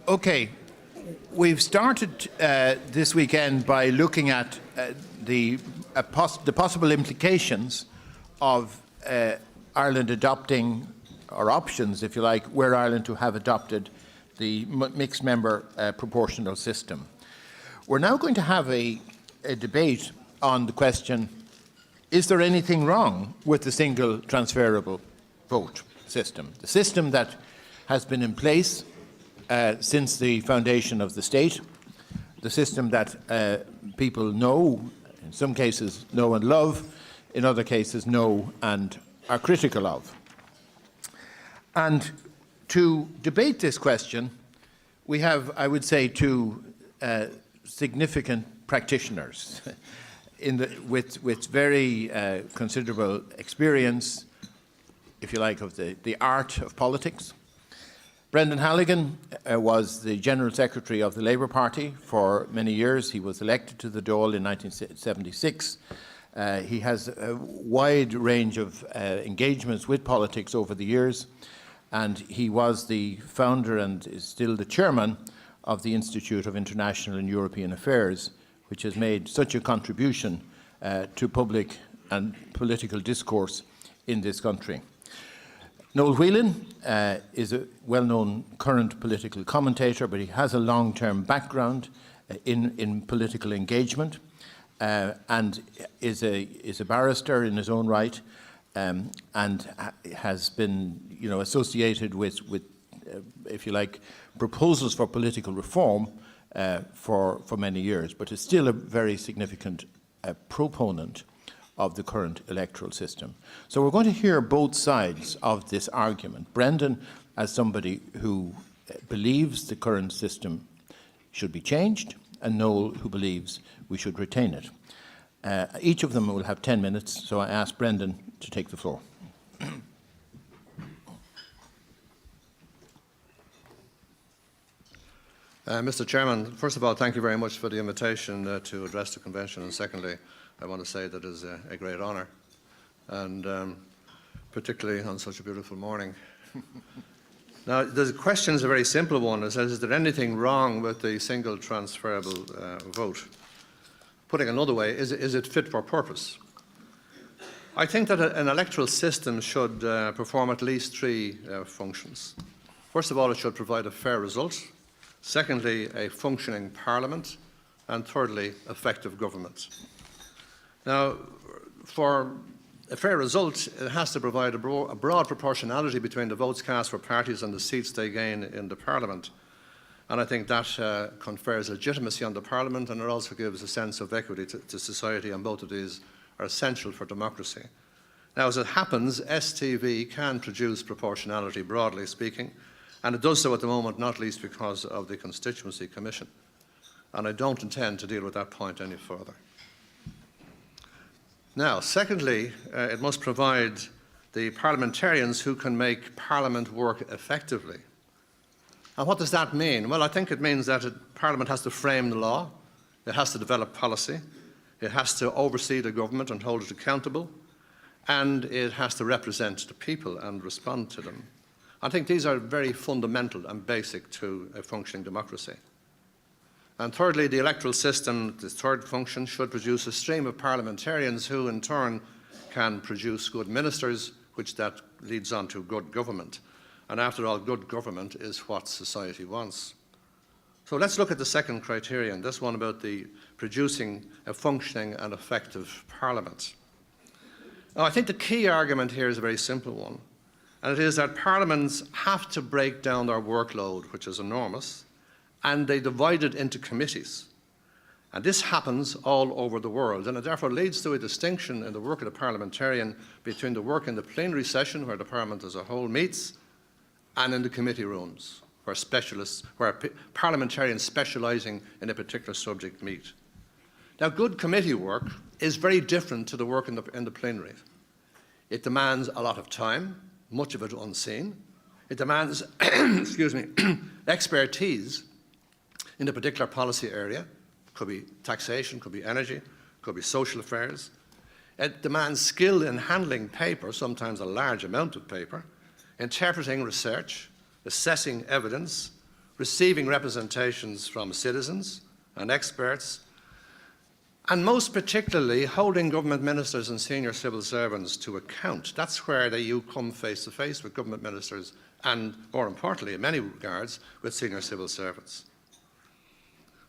Okay, we've started this weekend by looking at the possible implications of Ireland adopting, or options, if you like, were Ireland to have adopted the mixed member proportional system. We're now going to have a debate on the question, is there anything wrong with the single transferable vote system? The system that has been in place since the foundation of the state, the system that people know, in some cases know and love, in other cases know and are critical of. And to debate this question, we have, I would say, two significant practitioners with very considerable experience, if you like, of the art of politics. Brendan Halligan was the General Secretary of the Labour Party for many years. He was elected to the Dáil in 1976. He has a wide range of engagements with politics over the years, and he was the founder and is still the chairman of the Institute of International and European Affairs, which has made such a contribution to public and political discourse in this country. Noel Whelan is a well-known current political commentator, but he has a long-term background in political engagement and is a barrister in his own right, and has been, associated with if you like, proposals for political reform for many years, but is still a very significant proponent of the current electoral system. So we're going to hear both sides of this argument. Brendan, as somebody who believes the current system should be changed, and Noel, who believes we should retain it. Each of them will have 10 minutes, so I ask Brendan to take the floor. Mr. Chairman, first of all, thank you very much for the invitation to address the convention, and secondly, I want to say that it is a great honour, and particularly on such a beautiful morning. Now, the question is a very simple one. It says, is there anything wrong with the single transferable vote? Putting another way, is it fit for purpose? I think that an electoral system should perform at least three functions. First of all, it should provide a fair result. Secondly, a functioning parliament. And thirdly, effective government. Now, for a fair result, it has to provide a broad proportionality between the votes cast for parties and the seats they gain in the parliament. And I think that confers legitimacy on the parliament, and it also gives a sense of equity to society, and both of these are essential for democracy. Now, as it happens, STV can produce proportionality, broadly speaking, and it does so at the moment, not least because of the Constituency Commission. And I don't intend to deal with that point any further. Now, secondly, it must provide the parliamentarians who can make Parliament work effectively. And what does that mean? Well, I think it means that Parliament has to frame the law, it has to develop policy, it has to oversee the government and hold it accountable, and it has to represent the people and respond to them. I think these are very fundamental and basic to a functioning democracy. And thirdly, the electoral system, the third function, should produce a stream of parliamentarians who in turn can produce good ministers, which that leads on to good government. And after all, good government is what society wants. So let's look at the second criterion, this one about the producing a functioning and effective parliament. Now, I think the key argument here is a very simple one, and it is that parliaments have to break down their workload, which is enormous, and they divide it into committees. And this happens all over the world, and it therefore leads to a distinction in the work of the parliamentarian between the work in the plenary session, where the Parliament as a whole meets, and in the committee rooms, where parliamentarians specialising in a particular subject meet. Now, good committee work is very different to the work in the plenary. It demands a lot of time, much of it unseen. It demands, excuse me, expertise in a particular policy area. Could be taxation, could be energy, could be social affairs. It demands skill in handling paper, sometimes a large amount of paper, interpreting research, assessing evidence, receiving representations from citizens and experts, and most particularly holding government ministers and senior civil servants to account. That's where you come face to face with government ministers and, more importantly, in many regards, with senior civil servants.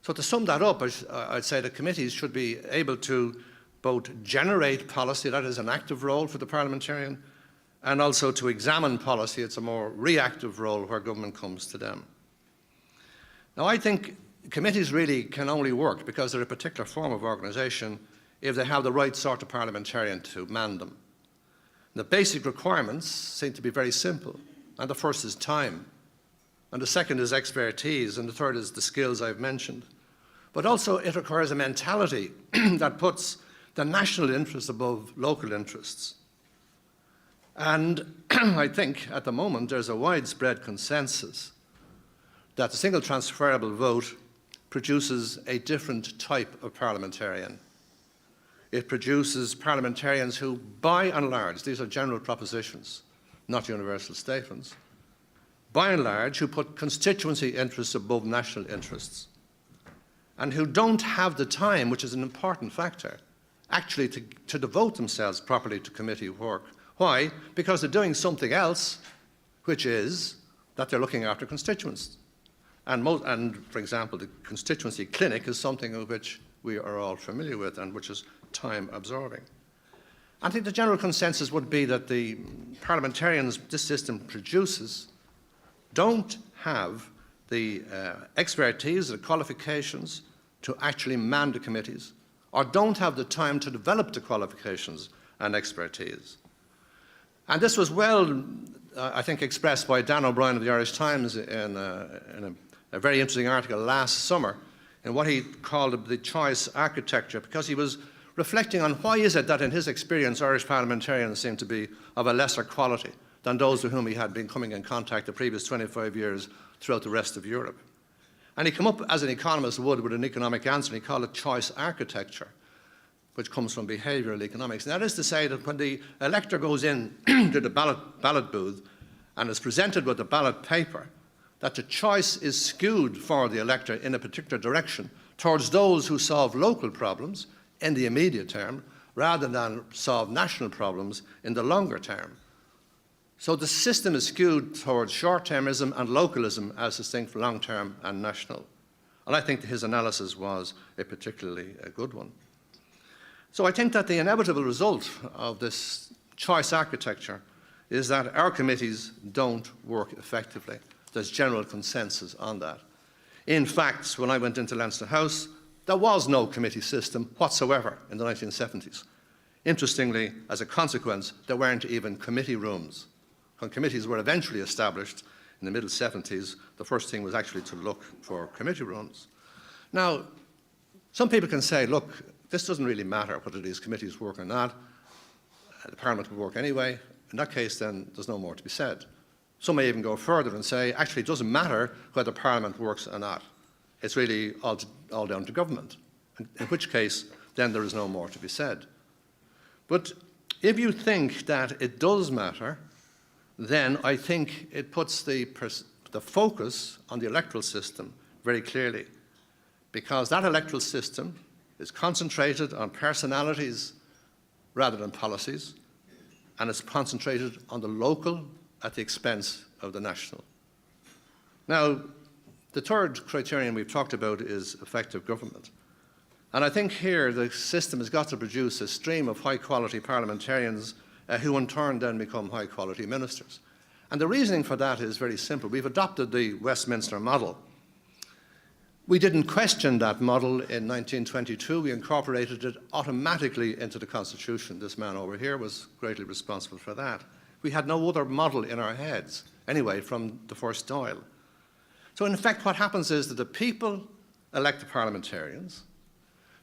So to sum that up, I'd say the committees should be able to both generate policy, that is an active role for the parliamentarian, and also to examine policy, it's a more reactive role where government comes to them. Now, I think committees really can only work because they're a particular form of organisation if they have the right sort of parliamentarian to man them. The basic requirements seem to be very simple, and the first is time, and the second is expertise, and the third is the skills I've mentioned. But also it requires a mentality that puts the national interest above local interests. And I think at the moment there's a widespread consensus that the single transferable vote produces a different type of parliamentarian. It produces parliamentarians who, by and large, these are general propositions, not universal statements, by and large, who put constituency interests above national interests, and who don't have the time, which is an important factor, actually to devote themselves properly to committee work. Why? Because they're doing something else, which is that they're looking after constituents. And for example, the constituency clinic is something of which we are all familiar with and which is time absorbing. I think the general consensus would be that the parliamentarians this system produces don't have the expertise, the qualifications to actually man the committees, or don't have the time to develop the qualifications and expertise. And this was well, I think, expressed by Dan O'Brien of the Irish Times in a very interesting article last summer in what he called the choice architecture, because he was reflecting on why is it that in his experience Irish parliamentarians seem to be of a lesser quality than those with whom he had been coming in contact the previous 25 years throughout the rest of Europe. And he came up, as an economist would, with an economic answer, and he called it choice architecture, which comes from behavioural economics. And that is to say that when the elector goes in to the ballot booth and is presented with a ballot paper, that the choice is skewed for the elector in a particular direction towards those who solve local problems in the immediate term rather than solve national problems in the longer term. So the system is skewed towards short-termism and localism as distinct from long-term and national. And I think his analysis was a particularly good one. So I think that the inevitable result of this choice architecture is that our committees don't work effectively. There's general consensus on that. In fact, when I went into Leinster House, there was no committee system whatsoever in the 1970s. Interestingly, as a consequence, there weren't even committee rooms. When committees were eventually established in the middle 70s, the first thing was actually to look for committee rooms. Now, some people can say, look, this doesn't really matter whether these committees work or not. The Parliament will work anyway. In that case, then, there's no more to be said. Some may even go further and say, actually, it doesn't matter whether Parliament works or not. It's really all down to government, in which case, then there is no more to be said. But if you think that it does matter, then I think it puts the focus on the electoral system very clearly, because that electoral system is concentrated on personalities rather than policies, and it's concentrated on the local at the expense of the national. Now, the third criterion we've talked about is effective government. And I think here the system has got to produce a stream of high-quality parliamentarians who in turn then become high-quality ministers. And the reasoning for that is very simple. We've adopted the Westminster model. We didn't question that model in 1922. We incorporated it automatically into the Constitution. This man over here was greatly responsible for that. We had no other model in our heads, anyway, from the first Noel. So in effect, what happens is that the people elect the parliamentarians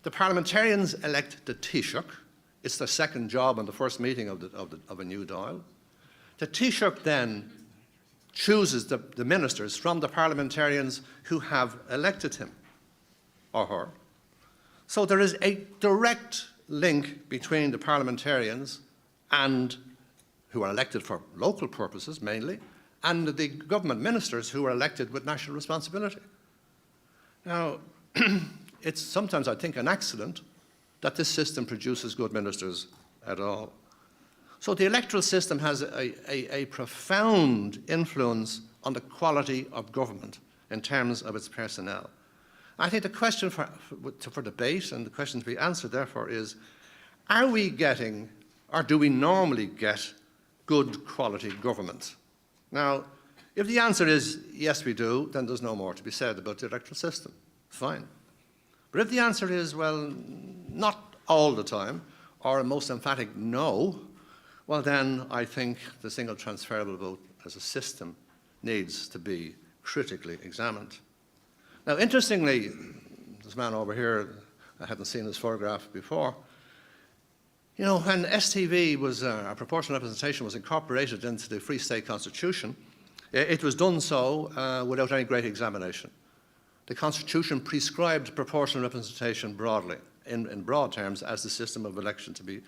elect the Taoiseach. It's their second job on the first meeting of a new Dáil. The Taoiseach then chooses the ministers from the parliamentarians who have elected him or her. So there is a direct link between the parliamentarians and who are elected for local purposes mainly, and the government ministers who were elected with national responsibility. Now, it's sometimes, I think, an accident that this system produces good ministers at all. So the electoral system has a profound influence on the quality of government in terms of its personnel. I think the question for debate and the question to be answered, therefore, is, are we getting, or do we normally get, good quality government? Now, if the answer is yes, we do, then there's no more to be said about the electoral system. Fine. But if the answer is, well, not all the time, or a most emphatic no, well, then I think the single transferable vote as a system needs to be critically examined. Now, interestingly, this man over here, I hadn't seen his photograph before. You know, when STV was, our proportional representation was incorporated into the Free State Constitution, it was done so without any great examination. The Constitution prescribed proportional representation broadly, in broad terms, as the system of election to be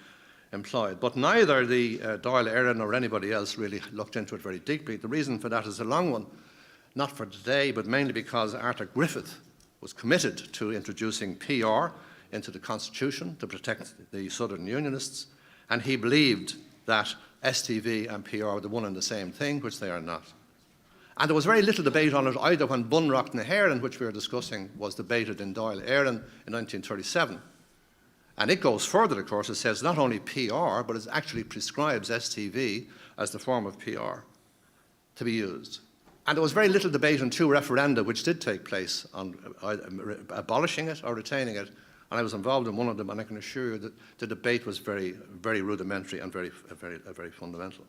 employed. But neither the Dáil Éireann nor anybody else really looked into it very deeply. The reason for that is a long one, not for today, but mainly because Arthur Griffith was committed to introducing PR into the Constitution to protect the Southern Unionists, and he believed that STV and PR were the one and the same thing, which they are not. And there was very little debate on it either when Bunreacht na hÉireann, which we were discussing, was debated in Dáil Éireann in 1937. And it goes further, of course. It says not only PR, but it actually prescribes STV as the form of PR to be used. And there was very little debate on two referenda which did take place on abolishing it or retaining it. And I was involved in one of them, and I can assure you that the debate was very, very rudimentary and very fundamental.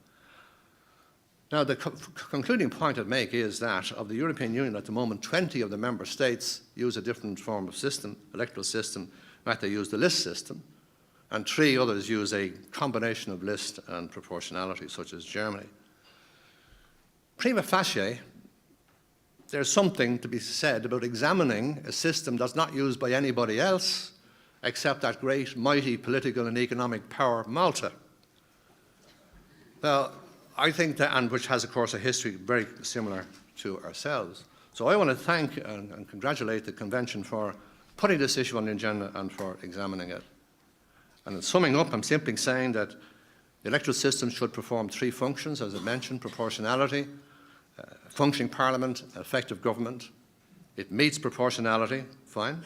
Now, the concluding point I'd make is that of the European Union at the moment, 20 of the member states use a different form of system, electoral system. In fact, they use the list system, and 3 others use a combination of list and proportionality, such as Germany. Prima facie, there's something to be said about examining a system that's not used by anybody else except that great, mighty political and economic power, Malta. Now, I think that, and which has, of course, a history very similar to ourselves. So I want to thank and congratulate the Convention for putting this issue on the agenda and for examining it. And in summing up, I'm simply saying that the electoral system should perform 3 functions, as I mentioned: proportionality, functioning parliament, effective government. It meets proportionality, fine.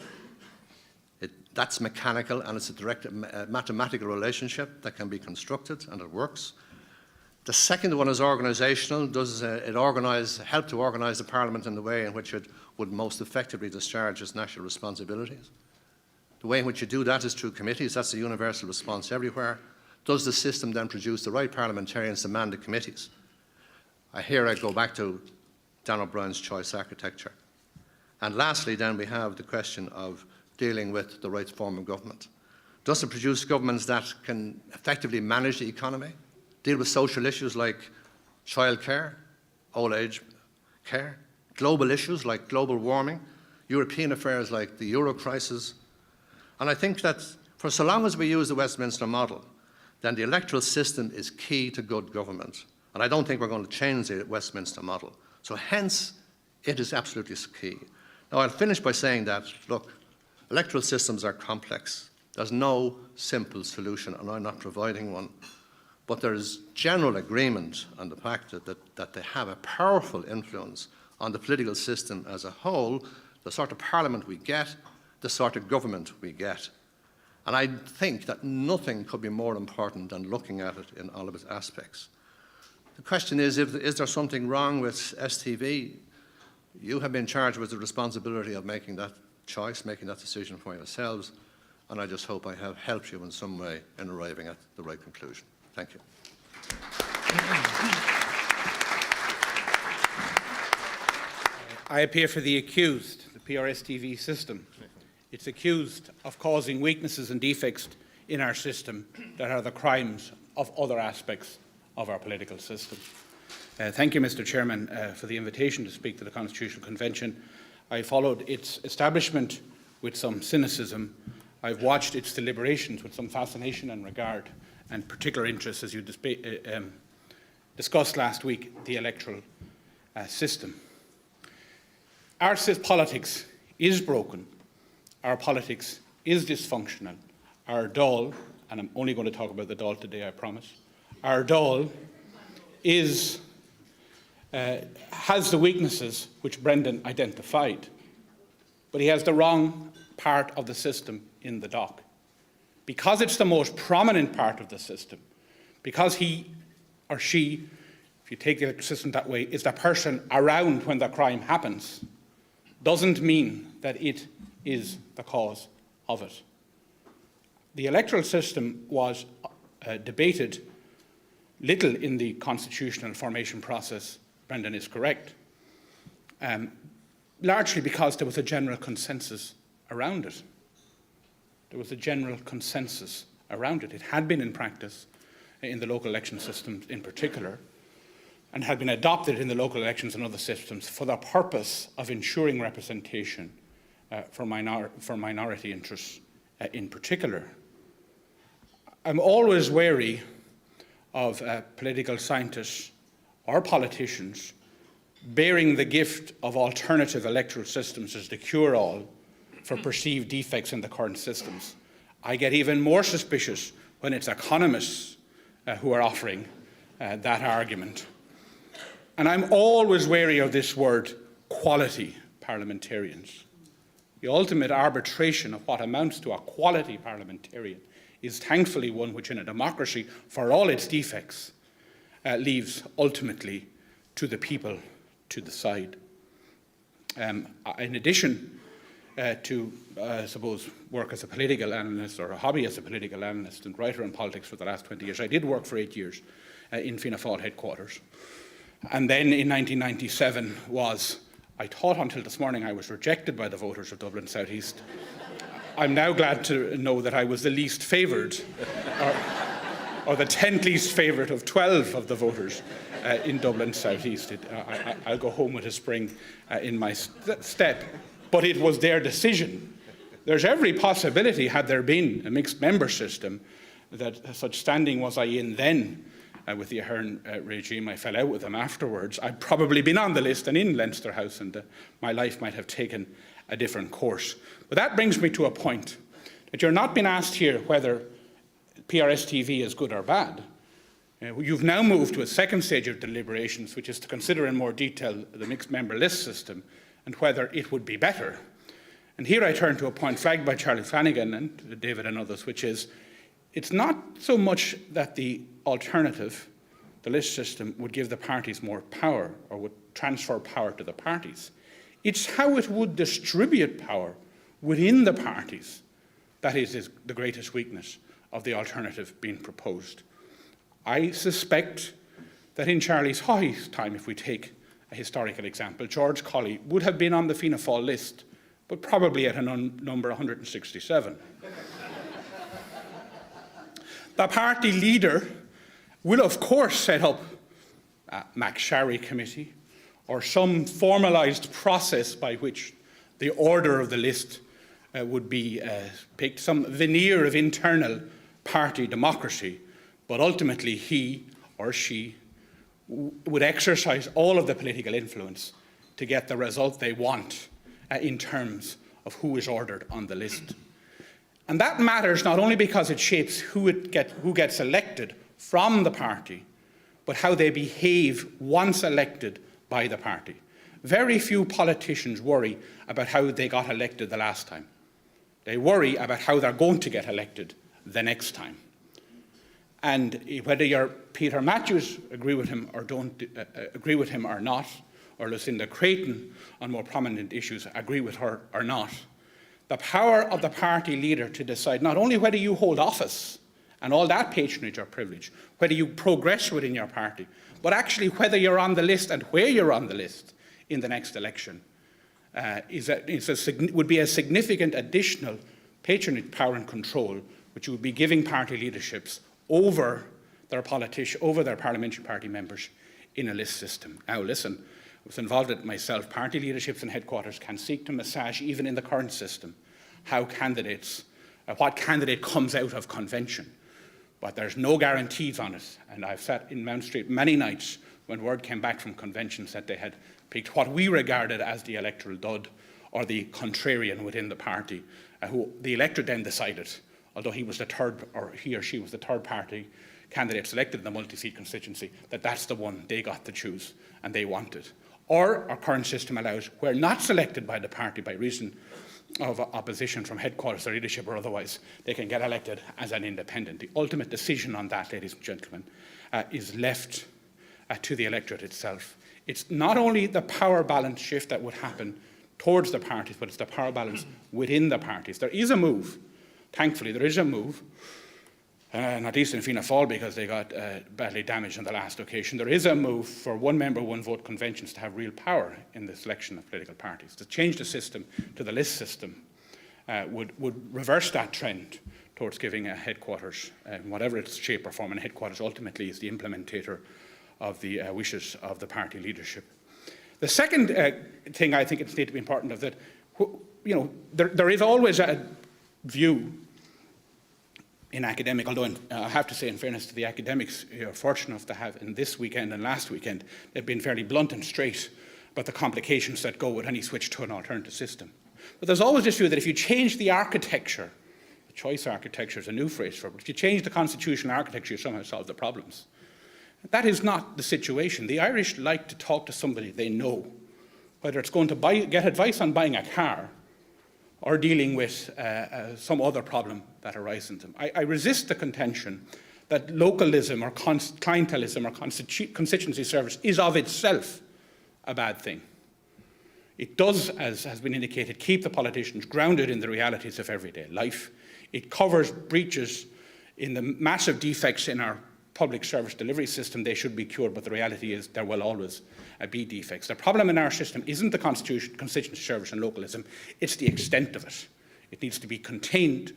That's mechanical, and it's a direct mathematical relationship that can be constructed, and it works. The second one is organisational. Does it help to organise the Parliament in the way in which it would most effectively discharge its national responsibilities? The way in which you do that is through committees. That's a universal response everywhere. Does the system then produce the right parliamentarians to man the committees? Here I go back to Dan O'Brien's choice architecture. And lastly, then, we have the question of dealing with the right form of government. Does it produce governments that can effectively manage the economy, deal with social issues like childcare, old age care, global issues like global warming, European affairs like the euro crisis? And I think that for so long as we use the Westminster model, then the electoral system is key to good government. And I don't think we're going to change the Westminster model. So hence, it is absolutely key. Now, I'll finish by saying that, look, electoral systems are complex. There's no simple solution, and I'm not providing one. But there is general agreement on the fact that they have a powerful influence on the political system as a whole, the sort of parliament we get, the sort of government we get. And I think that nothing could be more important than looking at it in all of its aspects. The question is there something wrong with STV? You have been charged with the responsibility of making that choice, making that decision for yourselves, and I just hope I have helped you in some way in arriving at the right conclusion. Thank you. I appear for the accused, the PRS-TV system. It's accused of causing weaknesses and defects in our system that are the crimes of other aspects of our political system. Thank you, Mr. Chairman, for the invitation to speak to the Constitutional Convention. I followed its establishment with some cynicism. I've watched its deliberations with some fascination and regard and particular interest, as you discussed last week the electoral system. Our politics is broken. Our politics is dysfunctional. Our Dáil, and I'm only going to talk about the Dáil today, I promise, our Dáil has the weaknesses which Brendan identified, but he has the wrong part of the system in the dock. Because it's the most prominent part of the system, because he or she, if you take the electoral system that way, is the person around when the crime happens, doesn't mean that it is the cause of it. The electoral system was debated little in the constitutional formation process. Brendan is correct, largely because there was a general consensus around it. There was a general consensus around it. It had been in practice in the local election systems in particular, and had been adopted in the local elections and other systems for the purpose of ensuring representation for minority interests in particular. I'm always wary of political scientists or politicians bearing the gift of alternative electoral systems as the cure-all for perceived defects in the current systems. I get even more suspicious when it's economists who are offering that argument. And I'm always wary of this word, quality parliamentarians. The ultimate arbitration of what amounts to a quality parliamentarian is thankfully one which in a democracy, for all its defects, leaves ultimately to the people to decide. In addition to, I suppose, work as a political analyst or a hobby as a political analyst and writer on politics for the last 20 years, I did work for 8 years in Fianna Fáil headquarters. And then in 1997 I thought until this morning I was rejected by the voters of Dublin South East. I'm now glad to know that I was the least favoured, or the 10th least favoured of 12 of the voters in Dublin South East. I'll go home with a spring in my step. But it was their decision. There's every possibility, had there been a mixed member system, that such standing was I in then with the Ahern regime. I fell out with them afterwards. I'd probably been on the list and in Leinster House, and my life might have taken a different course. But that brings me to a point, that you're not being asked here whether PRS TV is good or bad. You've now moved to a second stage of deliberations, which is to consider in more detail the mixed member list system and whether it would be better. And here I turn to a point flagged by Charlie Flanagan and David and others, which is it's not so much that the alternative, the list system, would give the parties more power or would transfer power to the parties. It's how it would distribute power within the parties that is the greatest weakness of the alternative being proposed. I suspect that in Charlie's Haughey's time, if we take a historical example, George Colley would have been on the Fianna Fáil list, but probably at a number 167. The party leader will, of course, set up a McSharry committee or some formalised process by which the order of the list would be picked, some veneer of internal party democracy, but ultimately he or she would exercise all of the political influence to get the result they want in terms of who is ordered on the list. And that matters not only because it shapes who gets elected from the party, but how they behave once elected by the party. Very few politicians worry about how they got elected the last time. They worry about how they're going to get elected the next time. And whether you're Peter Matthews, agree with him or don't agree with him or not, or Lucinda Creighton on more prominent issues, agree with her or not, the power of the party leader to decide not only whether you hold office and all that patronage or privilege, whether you progress within your party, but actually whether you're on the list and where you're on the list in the next election would be a significant additional patronage, power and control, which would be giving party leaderships over their parliamentary party members in a list system. Now listen, I was involved in it myself. Party leaderships and headquarters can seek to massage, even in the current system, what candidate comes out of convention. but there's no guarantees on it. And I've sat in Mount Street many nights when word came back from conventions that they had picked what we regarded as the electoral dud, or the contrarian within the party, who the electorate then decided, although he was the third, or he or she was the third party candidate selected in the multi-seat constituency, that that's the one they got to choose and they wanted. Or our current system allows, where not selected by the party by reason of opposition from headquarters or leadership or otherwise, they can get elected as an independent. The ultimate decision on that, ladies and gentlemen, is left to the electorate itself. It's not only the power balance shift that would happen towards the parties, but it's the power balance within the parties. There is a move, thankfully there is a move, not least in Fianna Fáil because they got badly damaged on the last occasion. There is a move for one member, one vote conventions to have real power in the selection of political parties. To change the system to the list system would reverse that trend towards giving a headquarters, whatever its shape or form, and headquarters ultimately is the implementator of the wishes of the party leadership. The second thing I think it's need to be important of that, there is always a view in academic, although I have to say in fairness to the academics you're fortunate enough to have in this weekend and last weekend, they've been fairly blunt and straight about the complications that go with any switch to an alternative system. But there's always this view that if you change the architecture, the choice architecture is a new phrase for it, but if you change the constitutional architecture, you somehow solve the problems. That is not the situation. The Irish like to talk to somebody they know, whether it's going to get advice on buying a car or dealing with some other problem that arises in them. I resist the contention that localism or clientelism or constituency service is of itself a bad thing. It does, as has been indicated, keep the politicians grounded in the realities of everyday life. It covers breaches in the massive defects in our public service delivery system. They should be cured, but the reality is there will always be defects. The problem in our system isn't the constituency service and localism, it's the extent of it. It needs to be contained.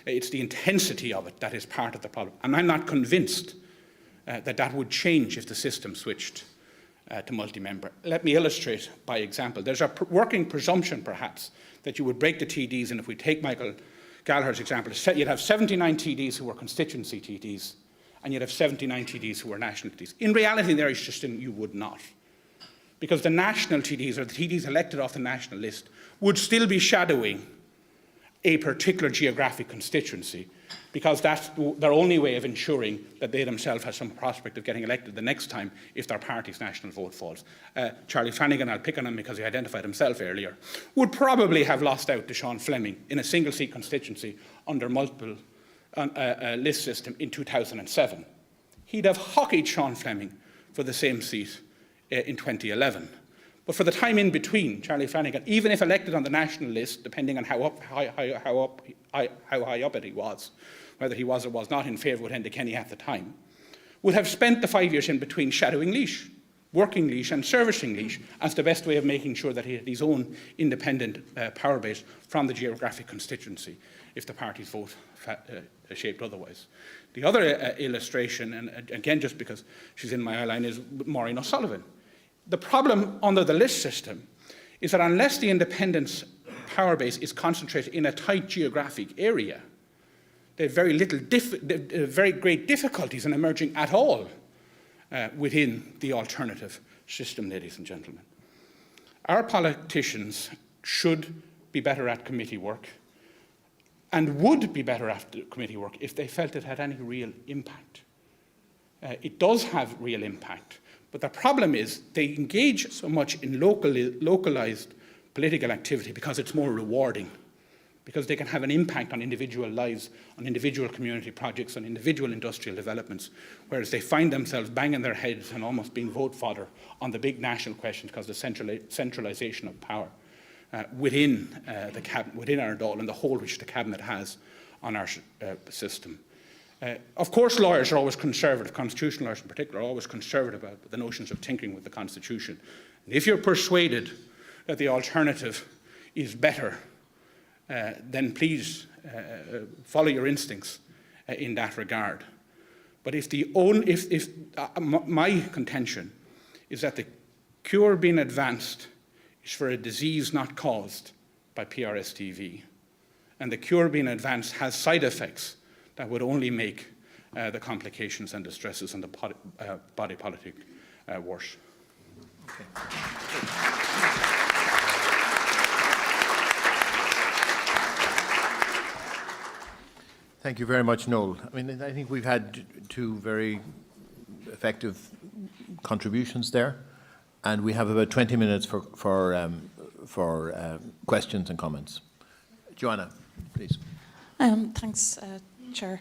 It's the intensity of it that is part of the problem. And I'm not convinced that would change if the system switched to multi-member. Let me illustrate by example. There's a working presumption, perhaps, that you would break the TDs, and if we take Michael Gallagher's example, you'd have 79 TDs who were constituency TDs, and you'd have 79 TDs who were national TDs. In reality, in the Irish system, you would not. Because the national TDs, or the TDs elected off the national list, would still be shadowing a particular geographic constituency, because that's their only way of ensuring that they themselves have some prospect of getting elected the next time if their party's national vote falls. Charlie Flanagan, I'll pick on him because he identified himself earlier, would probably have lost out to Sean Fleming in a single-seat constituency under multiple list system in 2007. He'd have hockeyed Sean Fleming for the same seat in 2011. But for the time in between, Charlie Flanagan, even if elected on the national list, depending on how high up it he was, whether he was or was not in favour with Enda Kenny at the time, would have spent the 5 years in between shadowing Laois, working Laois and servicing Laois as the best way of making sure that he had his own independent power base from the geographic constituency if the party's vote shaped otherwise. The other illustration, and again just because she's in my eye line, is Maureen O'Sullivan. The problem under the list system is that unless the independence power base is concentrated in a tight geographic area, they have very great difficulties in emerging at all within the alternative system, ladies and gentlemen. Our politicians should be better at committee work, and would be better at committee work if they felt it had any real impact. It does have real impact, but the problem is they engage so much in localised political activity because it's more rewarding, because they can have an impact on individual lives, on individual community projects, on individual industrial developments, whereas they find themselves banging their heads and almost being vote fodder on the big national questions because of the centralisation of power within the cabinet, within our Dáil, and the hold which the cabinet has on our system. Of course, lawyers are always conservative, constitutional lawyers in particular, are always conservative about the notions of tinkering with the Constitution. And if you're persuaded that the alternative is better, then please follow your instincts in that regard. But my contention is that the cure being advanced is for a disease not caused by PRSTV, and the cure being advanced has side effects that would only make the complications and the stresses and the body politic worse. Okay. Thank you very much, Noel. I mean, I think we've had two very effective contributions there, and we have about 20 minutes for questions and comments. Joanna, please. Thanks, Chair.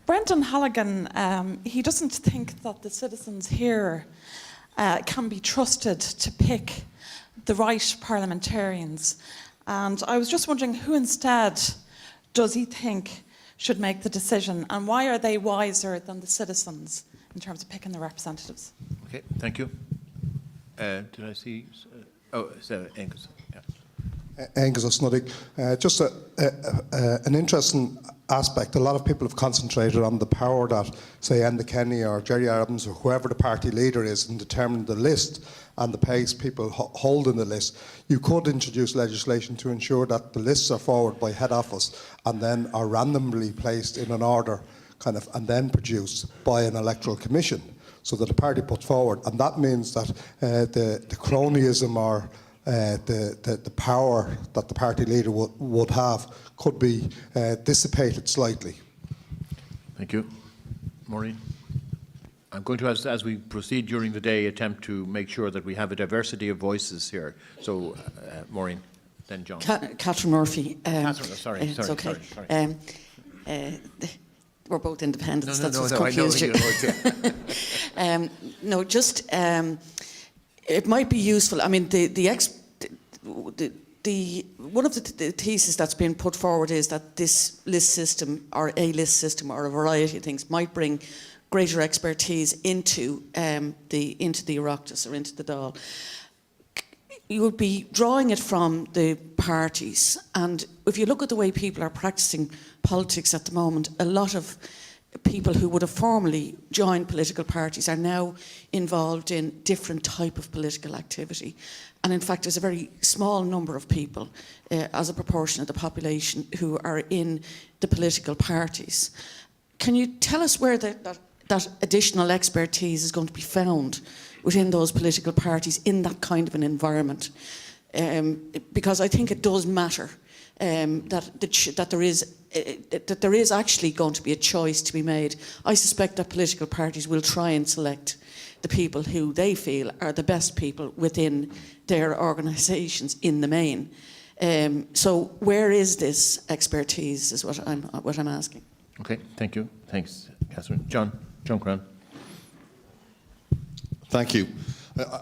Brendan Halligan, he doesn't think that the citizens here can be trusted to pick the right parliamentarians. And I was just wondering who instead does he think should make the decision, and why are they wiser than the citizens in terms of picking the representatives? Okay, thank you. Did I see? Sarah Angus. Yeah. Angus O'Snuddig. Just an interesting aspect. A lot of people have concentrated on the power that, say, Enda Kenny or Jerry Adams or whoever the party leader is in determining the list and the place people hold in the list. You could introduce legislation to ensure that the lists are forwarded by head office and then are randomly placed in an order and then produced by an electoral commission so that the party put forward. And that means that the cronyism or the power that the party leader would have could be dissipated slightly. Thank you. Maureen? I'm going to, as we proceed during the day, attempt to make sure that we have a diversity of voices here. So, Maureen, then John. Catherine Murphy. Catherine, sorry. It's okay. We're both independents. No, what's I know confused you. No, just it might be useful. I mean, one of the theses that's been put forward is that this list system, or a list system, or a variety of things, might bring greater expertise into the Oireachtas or into the Dáil. You would be drawing it from the parties, and if you look at the way people are practicing politics at the moment, a lot of people who would have formerly joined political parties are now involved in different type of political activity. And in fact, there's a very small number of people, as a proportion of the population, who are in the political parties. Can you tell us where that additional expertise is going to be found within those political parties in that kind of an environment? Because I think it does matter that there is actually going to be a choice to be made. I suspect that political parties will try and select the people who they feel are the best people within their organisations in the main. So where is this expertise is what I'm asking. Okay, thank you. Thanks, Catherine. John Cran. Thank you.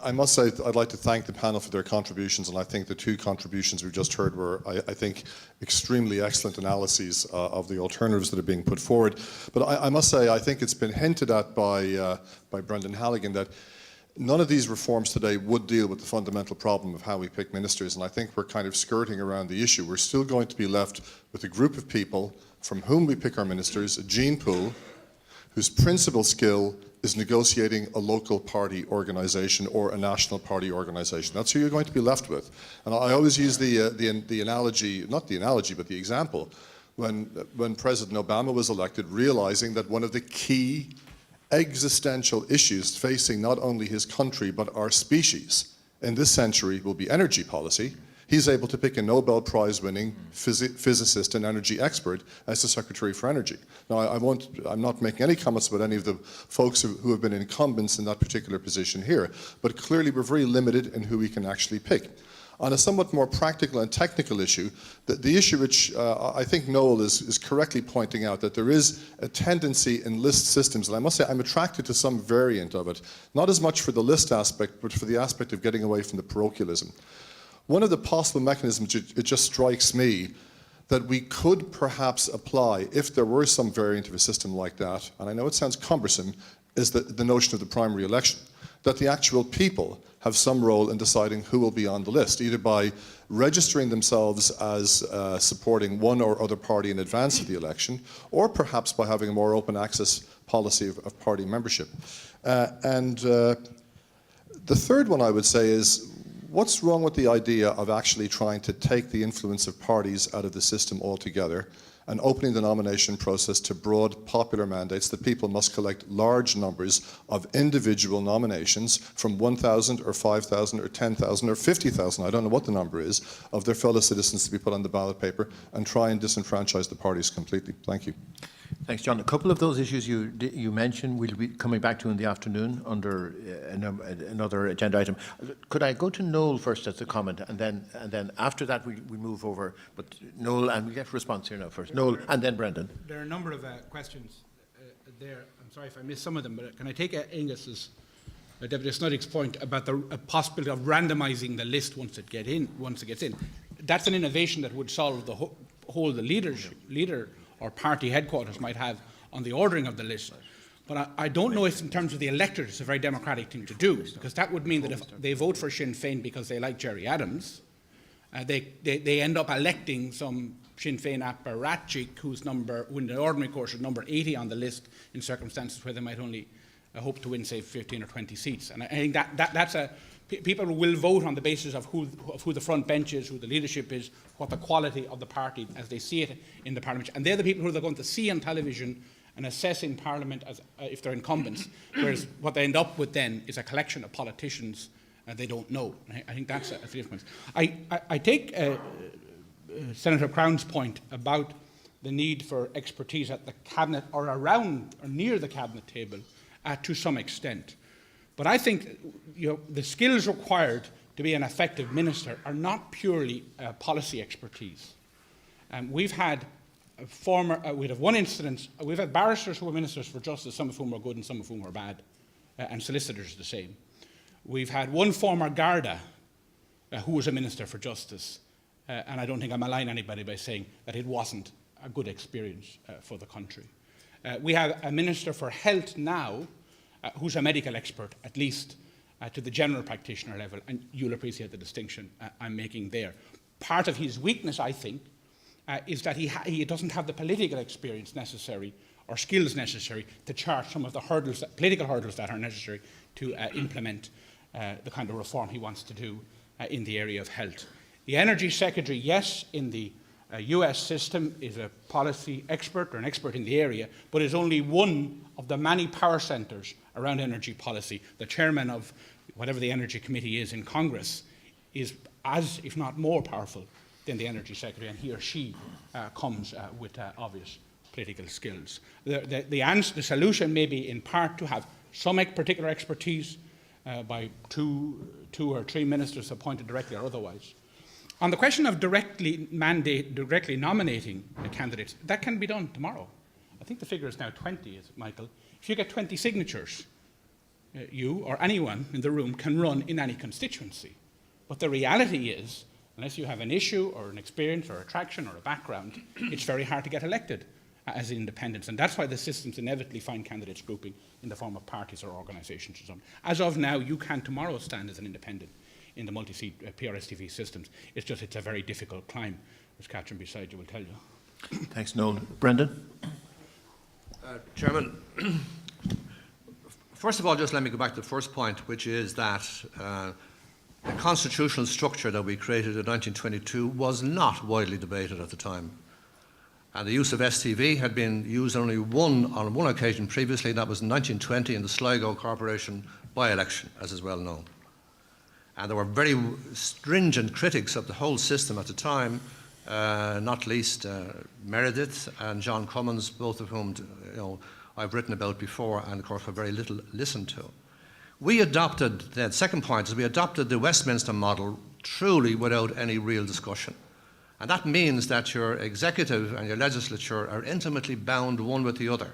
I must say I'd like to thank the panel for their contributions, and I think the two contributions we've just heard were, I think, extremely excellent analyses of the alternatives that are being put forward. But I must say I think it's been hinted at by Brendan Halligan that none of these reforms today would deal with the fundamental problem of how we pick ministers, and I think we're kind of skirting around the issue. We're still going to be left with a group of people from whom we pick our ministers, a gene pool, whose principal skill is negotiating a local party organisation or a national party organisation. That's who you're going to be left with. And I always use the analogy, not the analogy, but the example, when President Obama was elected, realising that one of the key existential issues facing not only his country but our species in this century will be energy policy. He's able to pick a Nobel Prize-winning physicist and energy expert as the Secretary for Energy. Now, I'm not making any comments about any of the folks who have been incumbents in that particular position here, but clearly we're very limited in who we can actually pick. On a somewhat more practical and technical issue, the issue which I think Noel is correctly pointing out, that there is a tendency in list systems, and I must say I'm attracted to some variant of it, not as much for the list aspect, but for the aspect of getting away from the parochialism. One of the possible mechanisms, it just strikes me, that we could perhaps apply if there were some variant of a system like that, and I know it sounds cumbersome, is the notion of the primary election, that the actual people have some role in deciding who will be on the list, either by registering themselves as supporting one or other party in advance of the election, or perhaps by having a more open access policy of party membership. The third one I would say is, what's wrong with the idea of actually trying to take the influence of parties out of the system altogether and opening the nomination process to broad popular mandates that people must collect large numbers of individual nominations from 1,000 or 5,000 or 10,000 or 50,000, I don't know what the number is, of their fellow citizens to be put on the ballot paper and try and disenfranchise the parties completely. Thank you. Thanks, John. A couple of those issues you mentioned we'll be coming back to in the afternoon under another agenda item. Could I go to Noel first as a comment, and then after that we move over. But Noel, and we get a response here now first. Noel, and then Brendan. There are a number of questions there. I'm sorry if I missed some of them, but can I take Angus's, Deputy Snuddick's point about the possibility of randomising the list once it gets in? That's an innovation that would solve the whole the leader or party headquarters might have on the ordering of the list. But I don't know if in terms of the electorate it's a very democratic thing to do, because that would mean that if they vote for Sinn Féin because they like Gerry Adams, they end up electing some Sinn Féin apparatchik whose number, in the ordinary course, is number 80 on the list in circumstances where they might only hope to win, say, 15 or 20 seats. And I think that's a... People will vote on the basis of who the front bench is, who the leadership is, what the quality of the party as they see it in the Parliament. And they're the people who they're going to see on television and assess in Parliament as if they're incumbents. Whereas what they end up with then is a collection of politicians they don't know. I think that's a difference. I take Senator Crown's point about the need for expertise at the Cabinet or around or near the Cabinet table to some extent. But I think the skills required to be an effective minister are not purely policy expertise. We've had we have one incident. We've had barristers who were ministers for justice, some of whom were good and some of whom were bad, and solicitors the same. We've had one former Garda who was a minister for justice, and I don't think I malign anybody by saying that it wasn't a good experience for the country. We have a minister for health now who's a medical expert, at least to the general practitioner level, and you'll appreciate the distinction I'm making there. Part of his weakness, I think, is that he doesn't have the political experience necessary or skills necessary to chart some of the hurdles, political hurdles that are necessary to implement the kind of reform he wants to do in the area of health. The Energy Secretary, yes, in the US system is a policy expert or an expert in the area, but is only one of the many power centres around energy policy. The chairman of whatever the Energy Committee is in Congress is as, if not more powerful than the Energy Secretary, and he or she comes with obvious political skills. The solution may be in part to have some particular expertise by two or three ministers appointed directly or otherwise. On the question of directly nominating candidates, that can be done tomorrow. I think the figure is now 20, is it, Michael? If you get 20 signatures, you or anyone in the room can run in any constituency. But the reality is, unless you have an issue or an experience or attraction or a background, it's very hard to get elected as independents. And that's why the systems inevitably find candidates grouping in the form of parties or organisations or something. As of now, you can tomorrow stand as an independent in the multi-seat PRSTV systems. It's a very difficult climb, as Catherine beside you will tell you. Thanks, Noel. Brendan? Chairman, first of all, just let me go back to the first point, which is that the constitutional structure that we created in 1922 was not widely debated at the time. And the use of STV had been used on one occasion previously. That was in 1920 in the Sligo Corporation by-election, as is well known. And there were very stringent critics of the whole system at the time, not least Meredith and John Cummins, both of whom I've written about before and, of course, were very little listened to. We adopted, the second point is we adopted the Westminster model truly without any real discussion. And that means that your executive and your legislature are intimately bound one with the other.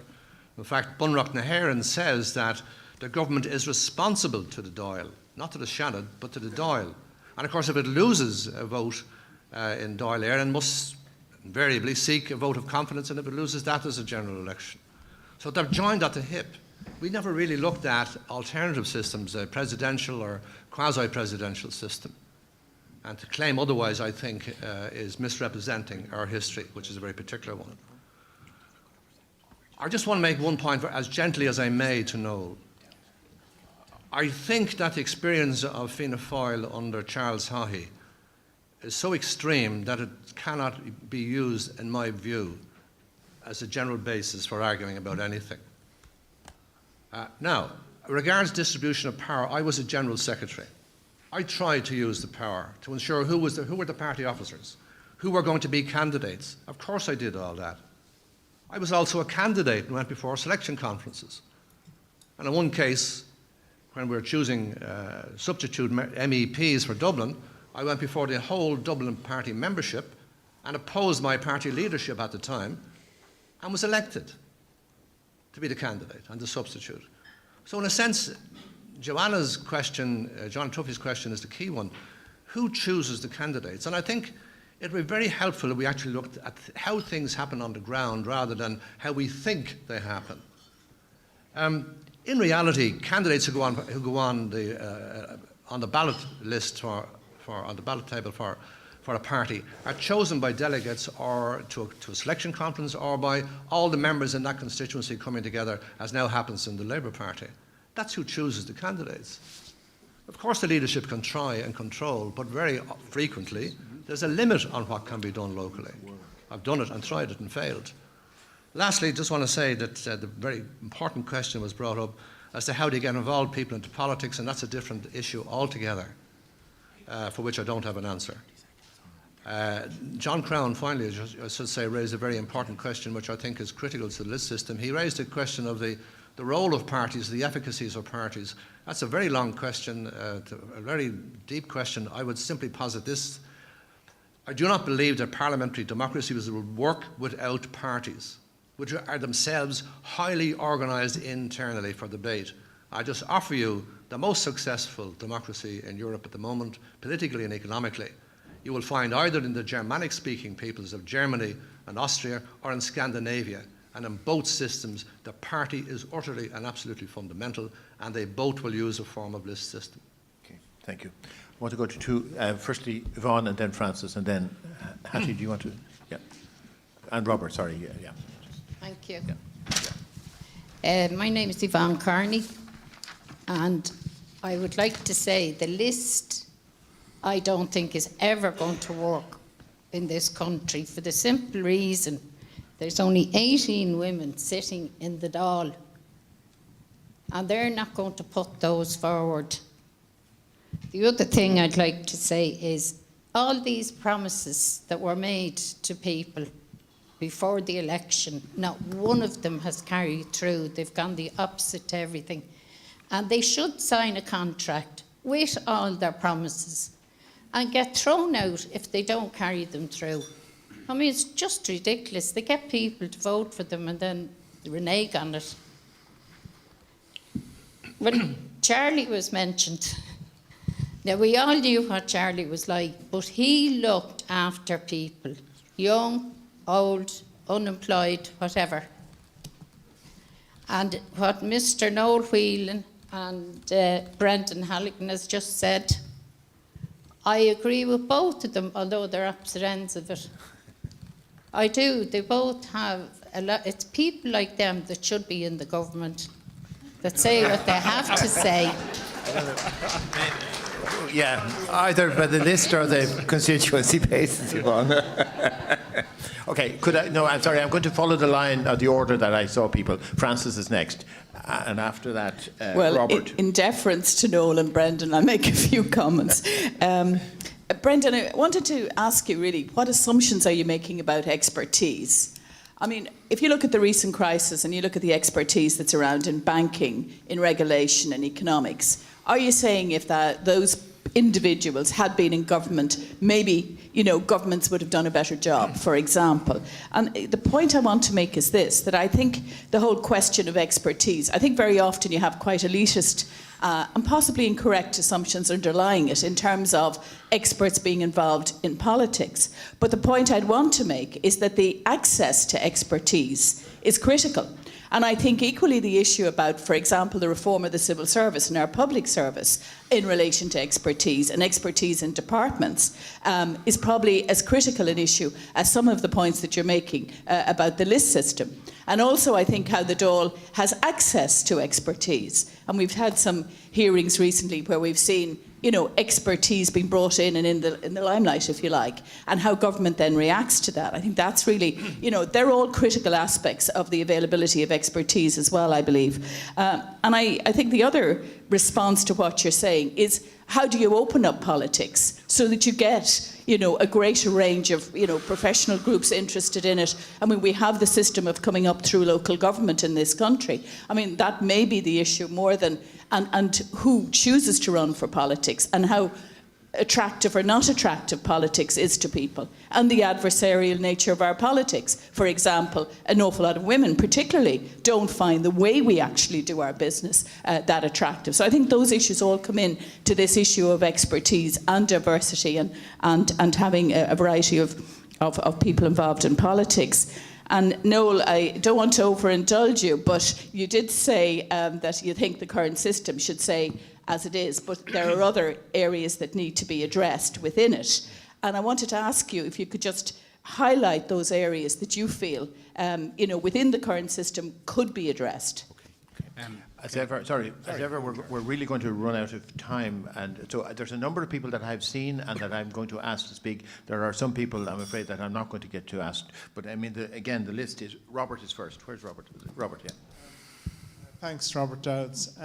In fact, Bunrock na hÉireann says that the government is responsible to the Dáil, not to the Seanad, but to the Dáil. And of course, if it loses a vote in Dáil Éireann, must invariably seek a vote of confidence, and if it loses that, there's a general election. So they're joined at the hip. We never really looked at alternative systems, a presidential or quasi-presidential system. And to claim otherwise, I think, is misrepresenting our history, which is a very particular one. I just want to make one point, as gently as I may, to Noel. I think that the experience of Fianna Fáil under Charles Haughey is so extreme that it cannot be used, in my view, as a general basis for arguing about anything. Now, regards distribution of power, I was a General Secretary. I tried to use the power to ensure who were the party officers, who were going to be candidates. Of course I did all that. I was also a candidate and went before selection conferences. And in one case, when we were choosing substitute MEPs for Dublin, I went before the whole Dublin party membership and opposed my party leadership at the time and was elected to be the candidate and the substitute. So in a sense, Joanna's question, John Tuffy's question is the key one. Who chooses the candidates? And I think it would be very helpful if we actually looked at how things happen on the ground rather than how we think they happen. In reality, candidates who go on the ballot list on the ballot table for a party are chosen by delegates or to a selection conference or by all the members in that constituency coming together, as now happens in the Labour Party. That's who chooses the candidates. Of course, the leadership can try and control, but very frequently there's a limit on what can be done locally. I've done it and tried it and failed. Lastly, just want to say that the very important question was brought up as to how do you get involved people into politics, and that's a different issue altogether, for which I don't have an answer. John Crown, finally, I should say, raised a very important question which I think is critical to the list system. He raised a question of the role of parties, the efficacies of parties. That's a very long question, a very deep question. I would simply posit this. I do not believe that parliamentary democracy would work without parties, which are themselves highly organised internally for debate. I just offer you the most successful democracy in Europe at the moment, politically and economically. You will find either in the Germanic-speaking peoples of Germany and Austria or in Scandinavia. And in both systems, the party is utterly and absolutely fundamental, and they both will use a form of list system. Okay, thank you. I want to go to two, firstly Yvonne and then Francis, and then Hattie, do you want to? Yeah. And Robert, sorry, yeah. Thank you. Yeah. My name is Yvonne Carney, and I would like to say the list I don't think is ever going to work in this country for the simple reason there's only 18 women sitting in the Dáil, and they're not going to put those forward. The other thing I'd like to say is all these promises that were made to people before the election, not one of them has carried through. They've gone the opposite to everything. And they should sign a contract with all their promises and get thrown out if they don't carry them through. I mean, it's just ridiculous. They get people to vote for them and then renege on it. When Charlie was mentioned, now we all knew what Charlie was like, but he looked after people, young, old, unemployed, whatever. And what Mr. Noel Whelan and Brendan Halligan has just said, I agree with both of them, although they're opposite ends of it. I do. They both have a lot. It's people like them that should be in the government, that say what they have to say. Yeah, either by the list or the constituency basis, Yvonne. Okay, no, I'm sorry, I'm going to follow the line of the order that I saw people. Francis is next, and after that, Robert. In deference to Noel and Brendan, I'll make a few comments. Brendan, I wanted to ask you really, what assumptions are you making about expertise? I mean, if you look at the recent crisis and you look at the expertise that's around in banking, in regulation and economics, are you saying if those individuals had been in government, maybe, governments would have done a better job, for example? And the point I want to make is this, that I think the whole question of expertise, I think very often you have quite elitist and possibly incorrect assumptions underlying it in terms of experts being involved in politics. But the point I'd want to make is that the access to expertise is critical. And I think equally the issue about, for example, the reform of the civil service and our public service in relation to expertise and expertise in departments is probably as critical an issue as some of the points that you're making about the list system. And also I think how the Dáil has access to expertise. And we've had some hearings recently where we've seen expertise being brought in and in the limelight, if you like, and how government then reacts to that. I think that's really, they're all critical aspects of the availability of expertise as well, I believe. And I think the other response to what you're saying is, how do you open up politics so that you get, a greater range of, professional groups interested in it? I mean, we have the system of coming up through local government in this country. I mean, that may be the issue more than, and who chooses to run for politics and how attractive or not attractive politics is to people, and the adversarial nature of our politics. For example, an awful lot of women particularly don't find the way we actually do our business that attractive. So I think those issues all come in to this issue of expertise and diversity and having a variety of people involved in politics. And Noel, I don't want to overindulge you, but you did say that you think the current system should say as it is, but there are other areas that need to be addressed within it. And I wanted to ask you if you could just highlight those areas that you feel, within the current system could be addressed. As ever, we're really going to run out of time, and so there's a number of people that I've seen and that I'm going to ask to speak. There are some people, I'm afraid, that I'm not going to get to ask. But I mean, again, the list is, Robert is first. Where's Robert? Robert, yeah. Thanks, Robert Dowds.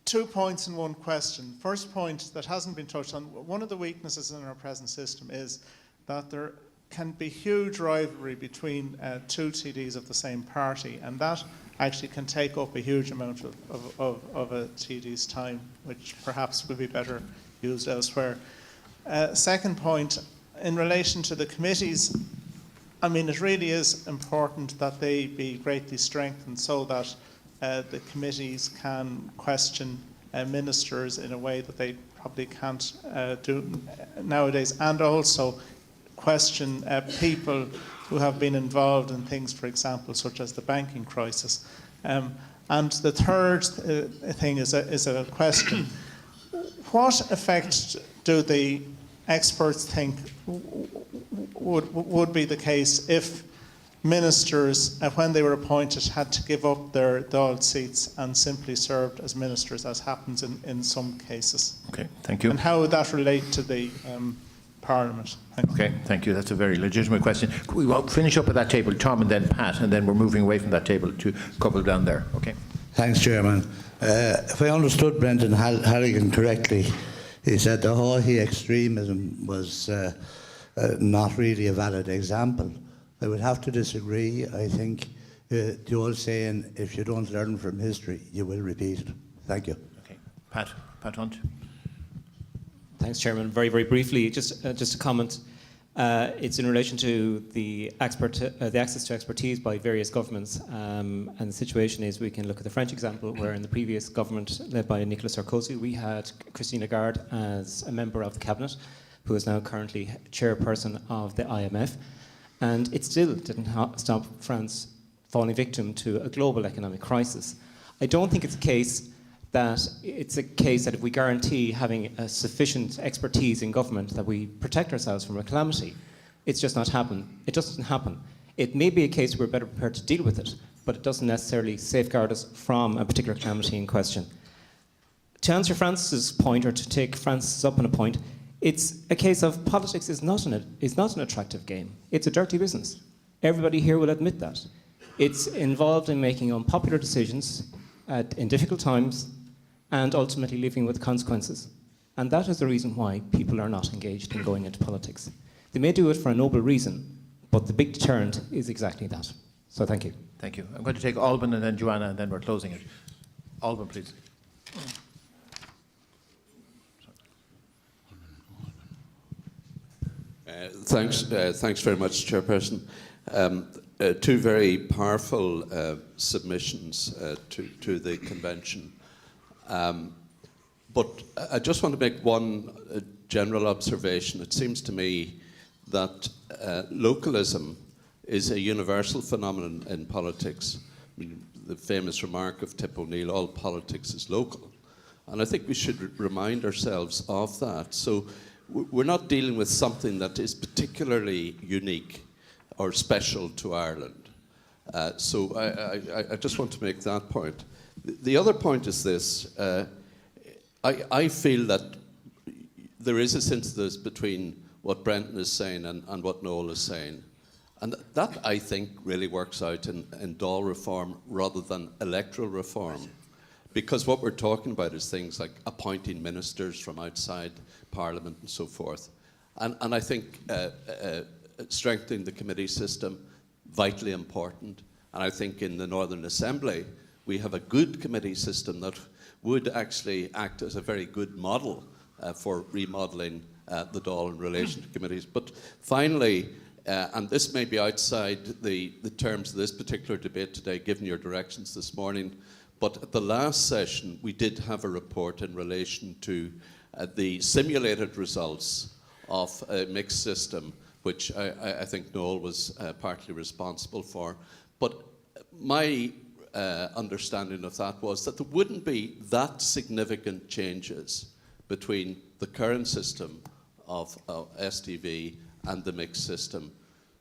2 points and one question. First point that hasn't been touched on, one of the weaknesses in our present system is that there can be huge rivalry between two TDs of the same party, and that actually can take up a huge amount of a TD's time, which perhaps would be better used elsewhere. Second point, in relation to the committees, I mean, it really is important that they be greatly strengthened so that the committees can question ministers in a way that they probably can't do nowadays, and also question people who have been involved in things, for example, such as the banking crisis. And the third thing is a question. What effect do the experts think would be the case if ministers, when they were appointed, had to give up their Dáil seats and simply served as ministers, as happens in some cases? Okay, thank you. And how would that relate to the Parliament? Okay, thank you. That's a very legitimate question. We will finish up at that table, Tom and then Pat, and then we're moving away from that table to a couple down there. Okay. Thanks, Chairman. If I understood Brendan Halligan correctly, he said the Haughey extremism was not really a valid example. I would have to disagree. I think the old saying, if you don't learn from history, you will repeat it. Thank you. Okay. Pat Hunt. Thanks, Chairman. Very, very briefly, just a comment. It's in relation to the access to expertise by various governments. And the situation is, we can look at the French example, where in the previous government led by Nicolas Sarkozy, we had Christine Lagarde as a member of the cabinet, who is now currently chairperson of the IMF. And it still didn't stop France falling victim to a global economic crisis. I don't think it's a case that if we guarantee having a sufficient expertise in government that we protect ourselves from a calamity. It's just not happen. It doesn't happen. It may be a case we're better prepared to deal with it, but it doesn't necessarily safeguard us from a particular calamity in question. To answer Francis's point, or to take Francis up on a point, it's a case of politics is not an attractive game. It's a dirty business. Everybody here will admit that. It's involved in making unpopular decisions in difficult times, and ultimately living with consequences. And that is the reason why people are not engaged in going into politics. They may do it for a noble reason, but the big deterrent is exactly that. So thank you. Thank you. I'm going to take Alban and then Joanna, and then we're closing it. Alban, please. Thanks very much, Chairperson. Two very powerful submissions to the convention. But I just want to make one general observation. It seems to me that localism is a universal phenomenon in politics. I mean, the famous remark of Tip O'Neill, all politics is local. And I think we should remind ourselves of that. So we're not dealing with something that is particularly unique or special to Ireland. So I just want to make that point. The other point is this. I feel that there is a synthesis between what Brendan is saying and what Noel is saying. And that, I think, really works out in Dáil reform rather than electoral reform. Because what we're talking about is things like appointing ministers from outside Parliament and so forth. And I think strengthening the committee system, vitally important. And I think in the Northern Assembly, we have a good committee system that would actually act as a very good model for remodelling the Dáil in relation to committees. But finally, and this may be outside the terms of this particular debate today, given your directions this morning, but at the last session, we did have a report in relation to the simulated results of a mixed system, which I think Noel was partly responsible for. But my understanding of that was that there wouldn't be that significant changes between the current system of STV and the mixed system.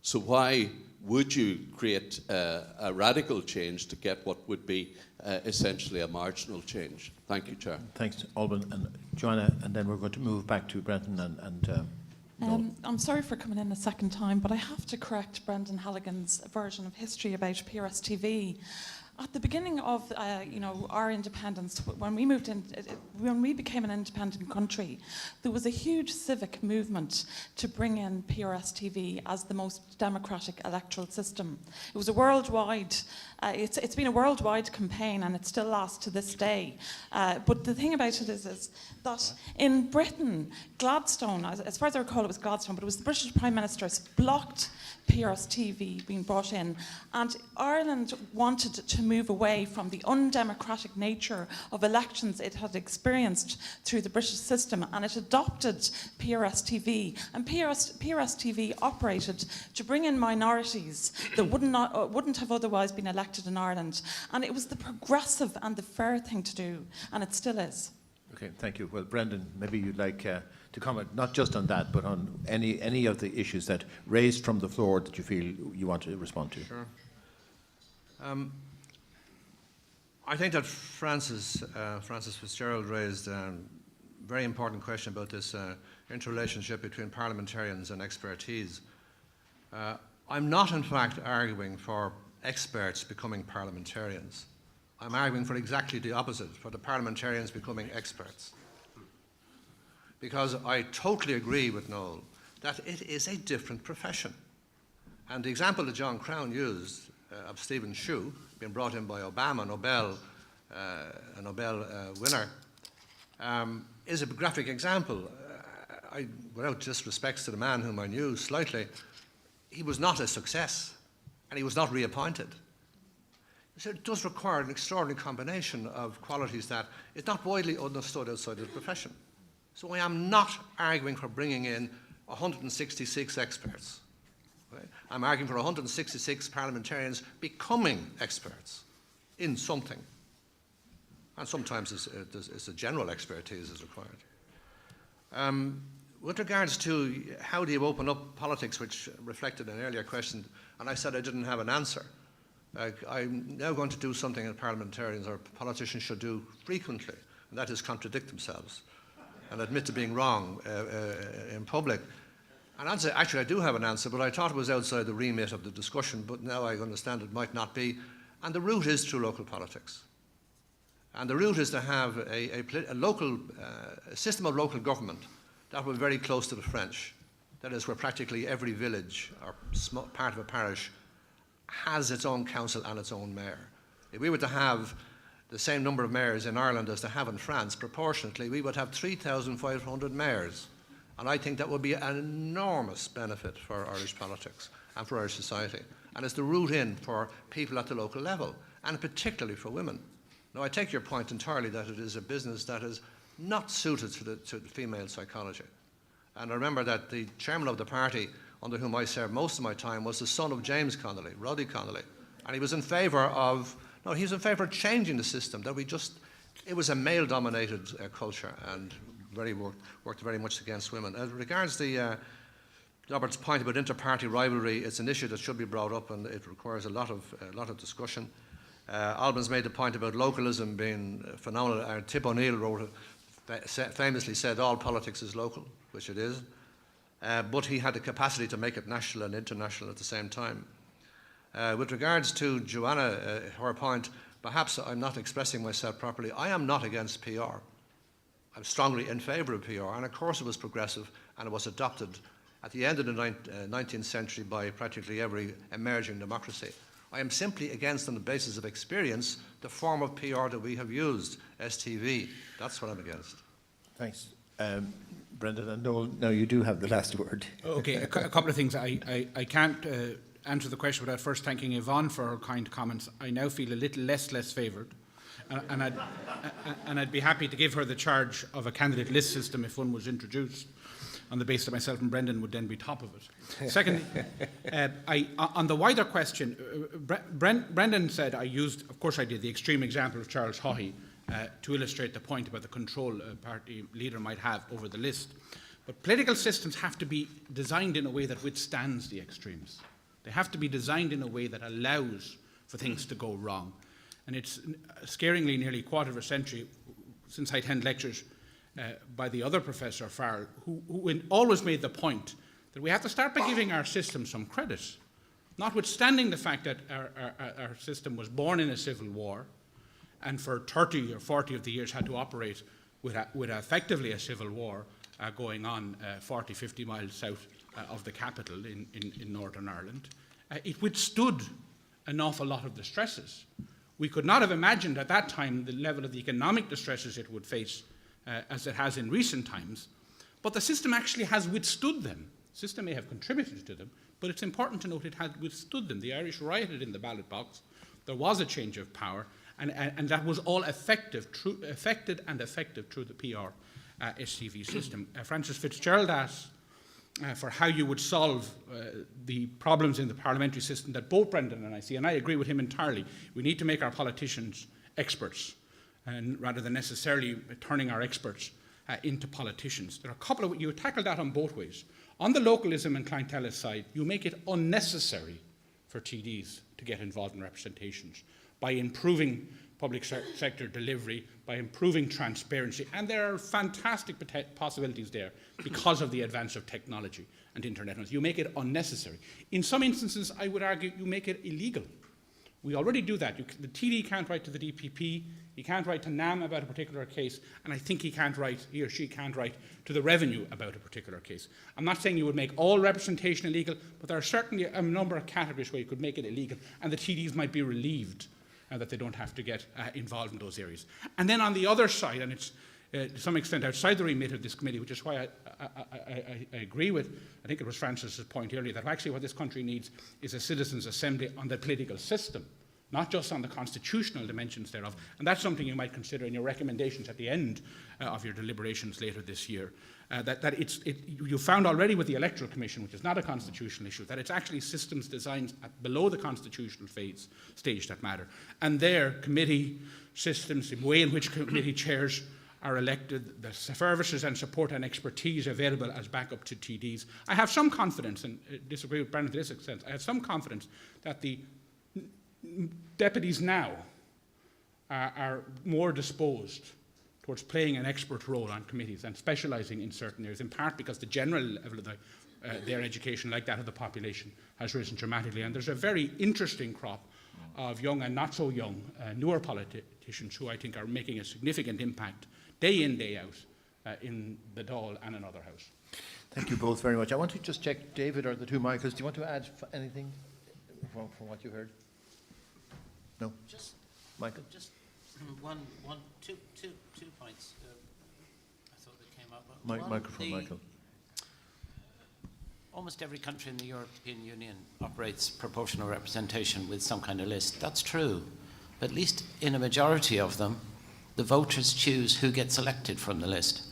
So why would you create a radical change to get what would be essentially a marginal change? Thank you, Chair. Thanks, Alban and Joanna, and then we're going to move back to Brendan and Noel. I'm sorry for coming in a second time, but I have to correct Brendan Halligan's version of history about PRS-TV. At the beginning of our independence, when we moved in, when we became an independent country, there was a huge civic movement to bring in PRS-TV as the most democratic electoral system. It was a worldwide. It's been a worldwide campaign, and it still lasts to this day. But the thing about it is that in Britain, Gladstone, as far as I recall, it was Gladstone, but it was the British Prime Minister blocked PRS-TV being brought in, and Ireland wanted to move away from the undemocratic nature of elections it had experienced through the British system, and it adopted PRS-TV. And PRS-TV operated to bring in minorities that wouldn't have otherwise been elected in Ireland, and it was the progressive and the fair thing to do, and it still is. Okay, thank you. Well, Brendan, maybe you'd like to comment not just on that, but on any of the issues that raised from the floor that you feel you want to respond to. Sure. I think that Francis Fitzgerald raised a very important question about this interrelationship between parliamentarians and expertise. I'm not, in fact, arguing for experts becoming parliamentarians. I'm arguing for exactly the opposite, for the parliamentarians becoming experts. Because I totally agree with Noel that it is a different profession. And the example that John Crown used of Stephen Shue being brought in by Obama, a Nobel winner, is a graphic example. Without disrespect to the man whom I knew slightly, he was not a success, and he was not reappointed. So it does require an extraordinary combination of qualities that is not widely understood outside the profession. So I am not arguing for bringing in 166 experts. Right? I'm arguing for 166 parliamentarians becoming experts in something. And sometimes it's a general expertise is required. With regards to how do you open up politics, which reflected an earlier question, and I said I didn't have an answer. I'm now going to do something that parliamentarians or politicians should do frequently, and that is contradict themselves and admit to being wrong in public. And I'd say, actually, I do have an answer, but I thought it was outside the remit of the discussion, but now I understand it might not be. And the route is through local politics. And the route is to have a system of local government that will be very close to the French. That is, where practically every village or part of a parish has its own council and its own mayor. If we were to have the same number of mayors in Ireland as they have in France, proportionately, we would have 3,500 mayors. And I think that would be an enormous benefit for Irish politics and for Irish society. And it's the route in for people at the local level, and particularly for women. Now, I take your point entirely that it is a business that is not suited to the female psychology. And I remember that the chairman of the party under whom I served most of my time was the son of James Connolly, Roddy Connolly. And he was in favour of changing the system, that it was a male-dominated culture and worked very much against women. As regards Robert's point about inter-party rivalry, it's an issue that should be brought up and it requires a lot of discussion. Alban's made the point about localism being phenomenal. Tip O'Neill wrote famously said all politics is local, which it is, but he had the capacity to make it national and international at the same time. With regards to Joanna, her point, perhaps I'm not expressing myself properly. I am not against PR. I'm strongly in favour of PR, and of course it was progressive and it was adopted at the end of the 19th century by practically every emerging democracy. I am simply against, on the basis of experience, the form of PR that we have used, STV. That's what I'm against. Thanks. Brendan and Noel, now you do have the last word. Okay, a couple of things. I can't answer the question without first thanking Yvonne for her kind comments. I now feel a little less favoured. And I'd be happy to give her the charge of a candidate list system if one was introduced, on the basis that myself and Brendan would then be top of it. Secondly, on the wider question, Brendan said of course I did, the extreme example of Charles Haughey to illustrate the point about the control a party leader might have over the list. But political systems have to be designed in a way that withstands the extremes. They have to be designed in a way that allows for things to go wrong. And it's scaringly nearly a quarter of a century since I attend lectures by the other Professor Farrell, who always made the point that we have to start by giving our system some credit, notwithstanding the fact that our system was born in a civil war and for 30 or 40 of the years had to operate with effectively a civil war going on 40, 50 miles south of the capital in Northern Ireland. It withstood an awful lot of the stresses. We could not have imagined at that time the level of the economic distresses it would face as it has in recent times, but the system actually has withstood them. The system may have contributed to them, but it's important to note it had withstood them. The Irish rioted in the ballot box, there was a change of power, and that was all affected through the PR STV system. Francis Fitzgerald asked for how you would solve the problems in the parliamentary system that both Brendan and I see, and I agree with him entirely. We need to make our politicians experts, and rather than necessarily turning our experts into politicians. There are a couple of, you tackle that on both ways. On the localism and clientelist side, you make it unnecessary for TDs to get involved in representations by improving public sector delivery, by improving transparency, and there are fantastic possibilities there because of the advance of technology and internet. You make it unnecessary. In some instances, I would argue you make it illegal. We already do that. The TD can't write to the DPP, he can't write to NAM about a particular case, and I think he or she can't write to the revenue about a particular case. I'm not saying you would make all representation illegal, but there are certainly a number of categories where you could make it illegal, and the TDs might be relieved that they don't have to get involved in those areas. And then on the other side, and it's to some extent outside the remit of this committee, which is why I agree with, I think it was Francis's point earlier, that actually what this country needs is a citizens' assembly on the political system, not just on the constitutional dimensions thereof. And that's something you might consider in your recommendations at the end of your deliberations later this year. You found already with the Electoral Commission, which is not a constitutional issue, that it's actually systems designed below the constitutional stage that matter. And there, committee systems, the way in which committee chairs are elected, the services and support and expertise available as backup to TDs. I have some confidence, and disagree with Brendan to this extent, I have some confidence that the deputies now are more disposed towards playing an expert role on committees and specialising in certain areas, in part because the general level of their education, like that of the population, has risen dramatically. And there's a very interesting crop of young and not so young newer politicians who I think are making a significant impact day in, day out in the Dáil and in other house. Thank you both very much. I want to just check, David or the two Michaels, do you want to add anything from what you heard? No? Just, Michael? Just two points I thought that came up. Microphone, Michael. Almost every country in the European Union operates proportional representation with some kind of list. That's true. But at least in a majority of them, the voters choose who gets elected from the list.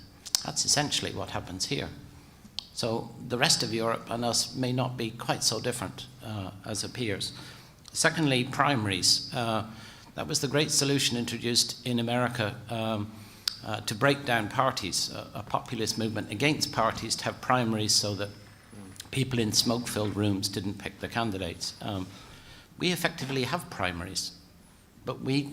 That's essentially what happens here. So the rest of Europe and us may not be quite so different as appears. Secondly, primaries. That was the great solution introduced in America to break down parties, a populist movement against parties, to have primaries so that people in smoke-filled rooms didn't pick the candidates. We effectively have primaries, but we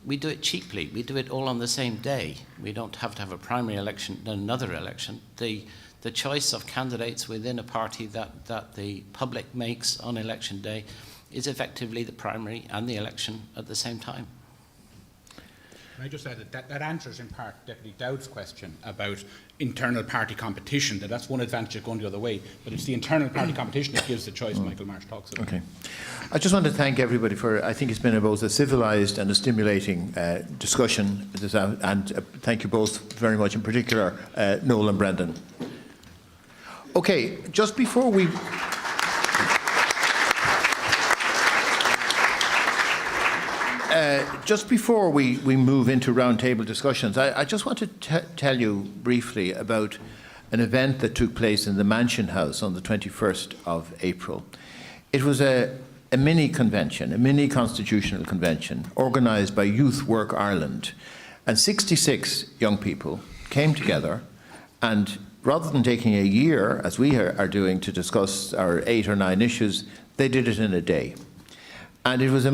we do it cheaply. We do it all on the same day. We don't have to have a primary election and another election. The choice of candidates within a party that the public makes on election day is effectively the primary and the election at the same time. Can I just add that answers in part Deputy Dowd's question about internal party competition, that's one advantage of going the other way, but it's the internal party competition that gives the choice Michael Marsh talks about. Okay. I just want to thank everybody for, I think it's been both a civilised and a stimulating discussion, and thank you both very much, in particular Noel and Brendan. Okay, just before we... just before we move into roundtable discussions, I just want to tell you briefly about an event that took place in the Mansion House on the 21st of April. It was a mini convention, a mini constitutional convention, organised by Youth Work Ireland. And 66 young people came together, and rather than taking a year, as we are doing, to discuss our 8 or 9 issues, they did it in a day. And it was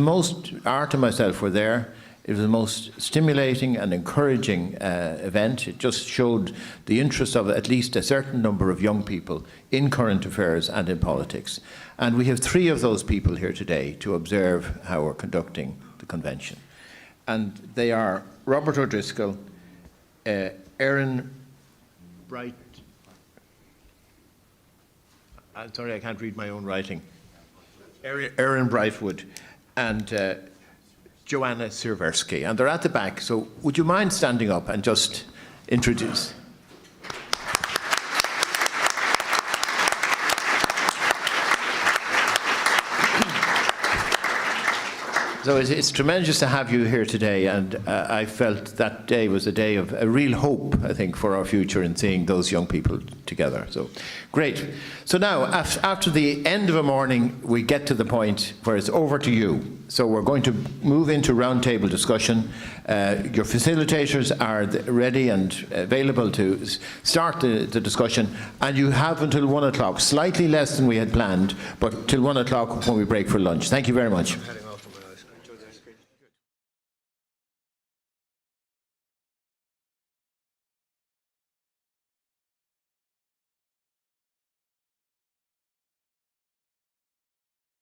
Art and myself were there, it was the most stimulating and encouraging event. It just showed the interest of at least a certain number of young people in current affairs and in politics. And we have 3 of those people here today to observe how we're conducting the convention. And they are Robert O'Driscoll, Erin Bright. I'm sorry, I can't read my own writing. Erin Brightwood and Joanna Sierwersky, and they're at the back, so would you mind standing up and just introduce? So it's tremendous to have you here today, and I felt that day was a day of a real hope, I think, for our future in seeing those young people together. So, great. So now, after the end of a morning, we get to the point where it's over to you. So we're going to move into roundtable discussion. Your facilitators are ready and available to start the discussion, and you have until 1 o'clock, slightly less than we had planned, but till 1 o'clock when we break for lunch. Thank you very much.